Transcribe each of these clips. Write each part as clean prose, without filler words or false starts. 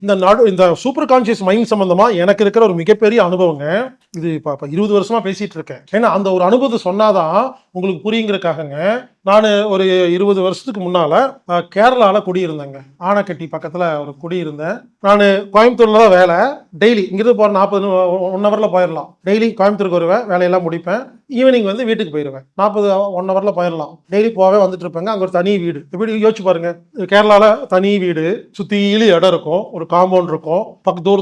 இந்த super conscious mind சம்பந்தமா எனக்கு இருக்கிற ஒரு மிகப்பெரிய அனுபவங்க. இது இப்ப 20 வருஷமா பேசிட்டு இருக்கேன். ஏன்னா அந்த ஒரு அனுபவத்தை சொன்னாதான் உங்களுக்கு புரியுங்கிறதுக்காகங்க. நான் ஒரு 20 வருஷத்துக்கு முன்னால கேரளால குடியிருந்தேங்க. ஆனைக்கட்டி பக்கத்துல ஒரு குடியிருந்தேன். நான் கோயம்புத்தூர்ல தான் வேலை. டெய்லி இங்கிருந்து போற 40 1 ஹவர்ல போயிடலாம். டெய்லி கோயம்புத்தூருக்கு வருவேன், வேலையெல்லாம் முடிப்பேன். ஈவினிங் வந்து வீட்டுக்கு போயிடுவேன். 40 1 ஹவர்ல போயிடலாம். டெய்லி போவே வந்துட்டு இருப்பேங்க. அங்க ஒரு தனி வீடு. இப்படி யோசிச்சு பாருங்க. கேரளால தனி வீடு, சுத்தியில இடம் இருக்கும், ஒரு காம்பவுண்ட் இருக்கும்,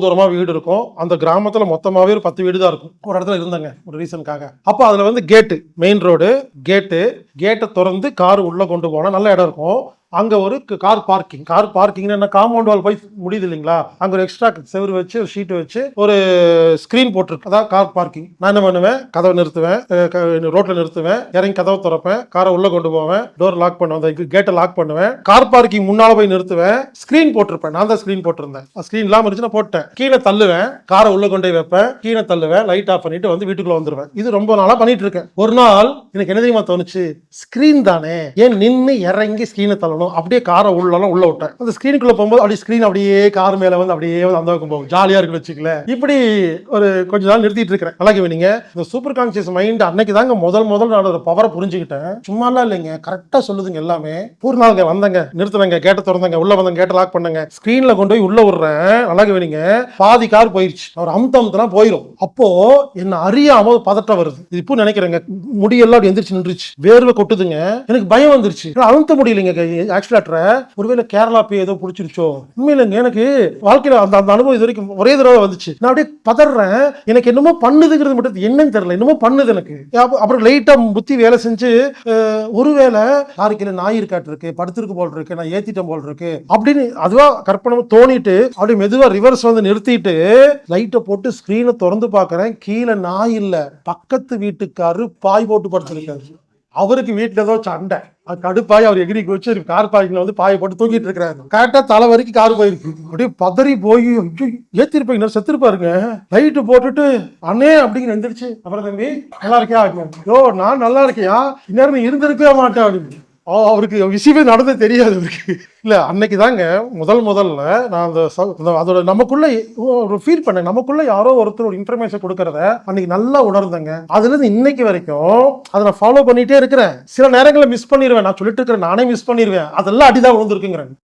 தூரமா வீடு இருக்கும். அந்த கிராமத்துல மொத்தமாவே ஒரு 10 வீடு தான் இருக்கும். ஒரு இடத்துல இருந்தங்க ஒரு ரீசனுக்காக. அப்போ அதுல வந்து கேட்டு, மெயின் ரோடு கேட்டை திறந்து கார் உள்ள கொண்டு போனா நல்ல இடம் இருக்கும். அங்க ஒரு கார் பார்க்கிங் என்ன காம்பவுண்ட் வால் போய் முடியுது இல்லைங்களா, அங்க ஒரு எக்ஸ்ட்ரா செவரு வச்சு ஒரு ஷீட் வச்சு ஒரு ஸ்கிரீன் போட்டிருக்கு. அதான் கார் பார்க்கிங். நான் என்ன பண்ணுவேன், கதவை நிறுத்துவேன், ரோட்ல நிறுத்துவேன், இறங்கி கதவை திறப்பேன், காரை உள்ள கொண்டு போவேன், டோர் லாக் பண்ணுவேன், கேட்டை லாக் பண்ணுவேன், கார் பார்க்கிங் முன்னால போய் நிறுத்துவேன். ஸ்கிரீன் போட்டிருப்பேன், நான் தான் ஸ்கிரீன் போட்டிருந்தேன். ஸ்கிரீன் இல்லாம இருந்துச்சுன்னா போட்டேன். கீழே தள்ளுவேன், காரை உள்ள கொண்டு வைப்பேன், கீழே தள்ளுவேன், லைட் ஆஃப் பண்ணிட்டு வந்து வீட்டுக்குள்ள வந்துருவேன். இது ரொம்ப நாளா பண்ணிட்டு இருக்கேன். ஒரு நாள் எனக்கு என்ன தெரியுமா தோணுச்சு, ஸ்கிரீன் தானே, ஏன் நின்று இறங்கி ஸ்கிரீனை தள்ளணும், அப்படியே காரை உள்ள விட்டேன். அந்த ஸ்கிரீனுக்குள்ள போகும்போது அப்படியே ஸ்கிரீன் அப்படியே கார் மேல வந்து அப்படியே வந்து அந்த பக்கம் போகும். ஜாலியா இருக்குன்னு வச்சுக்கல. இப்படி ஒரு கொஞ்ச நாள் நிறுத்திட்டு இருக்கிறேன். நல்லா கேவீங்க. இந்த சூப்பர் கான்சியஸ் மைண்ட் அன்னைக்கு தாங்க முதல் நான் ஒரு பவரை புரிஞ்சுக்கிட்டேன். சும்மாலாம் இல்லைங்க, கரெக்டா சொல்லுதுங்க எல்லாமே. ஒரு நாள் வந்தங்க, நிறுத்தினங்க, கேட்ட திறந்தங்க, உள்ள வந்தங்க, கேட்ட லாக் பண்ணங்க, ஸ்கிரீன்ல கொண்டு போய் உள்ள விடுறேன். நல்லா கேவீங்க, பாதி கார் போயிருச்சு. அவர் அமுத்தம்னா போயிடும். அப்போ என்ன அறியாம பதட்டம் வருது. இது இப்போ நினைக்கிறேங்க, முடியெல்லாம் அப்படி எந்திரிச்சு நின்றுச்சு, வேர்வை கொட்டுதுங்க. எனக்கு பயம் வந்துருச்சு. அழுத்த முடியலைங்க ஆக்சிலேட்டரை. ஒருவேளை கேரளா போய் ஏதோ பிடிச்சிருச்சோ. உண்மையிலங்க எனக்கு வாழ்க்கையில அந்த அனுபவம் இது வரைக்கும் ஒரே தடவை வந்துச்சு. நான் அப்படியே பதறேன். எனக்கு என்னமோ பண்ணுதுங்கிறது மட்டும் என்னன்னு தெரியல, என்னமோ பண்ணுது எனக்கு. அப்புறம் லைட்டா புத்தி வேலை செஞ்சு, ஒருவேளை யாருக்கையில நாய் இருக்காட்டு இருக்கு, படுத்திருக்கு போல் இருக்கு, நான் ஏத்திட்டம் போல் இருக்கு அப்படின்னு அதுவா கற்பனை தோணிட்டு அப்படியே மெதுவா ரிவர்ஸ் வந்து நிறுத்திட்டு லைட்டை போட்டு ஸ்கிரீனை திறந்து பாக்குறேன். கீழே நாய் இல்ல, பக்கத்து வீட்டுக்காரு பாய் போட்டு படுத்திருக்காரு. அவருக்கு வீட்டுல ஏதோ சண்டை. கடுப்பாய் அவர் எகிரி வச்சு கார் பார்க்கிங்ல வந்து பாயை போட்டு தூக்கிட்டு இருக்கிறாரு. கரெக்டா தலை வரைக்கும் கார் போயிருக்கு. அப்படியே பதறி போய் ஏத்திருப்பாங்க, செத்துருப்பாருங்க. லைட்டு போட்டுட்டு அண்ணே அப்படிங்கிற எந்திரிச்சு, அப்புறம் தம்பி நல்லா இருக்கியா, யோ நான் நல்லா இருக்கியா, இந்நேரம் இருந்திருக்கவே மாட்டேன் அப்படின்னு. அவருக்கு விஷயமே நடந்தது தெரியாது அவருக்கு. இல்ல அன்னைக்கு தாங்க முதல்ல நான் அதோட நமக்குள்ள ஒரு ஃபீல் பண்ணேன். நமக்குள்ள யாரோ ஒருத்தர் ஒரு இன்ஃபர்மேஷன் கொடுக்கறத அன்னைக்கு நல்லா உணர்ந்தேங்க. அதுல இருந்து இன்னைக்கு வரைக்கும் அதை நான் ஃபாலோ பண்ணிட்டே இருக்கிறேன். சில நேரங்களில் மிஸ் பண்ணிடுவேன். நான் சொல்லிட்டு இருக்கிறேன், நானே மிஸ் பண்ணிடுவேன். அதெல்லாம் அடிதான் விழுந்துருக்குங்கிறேன்.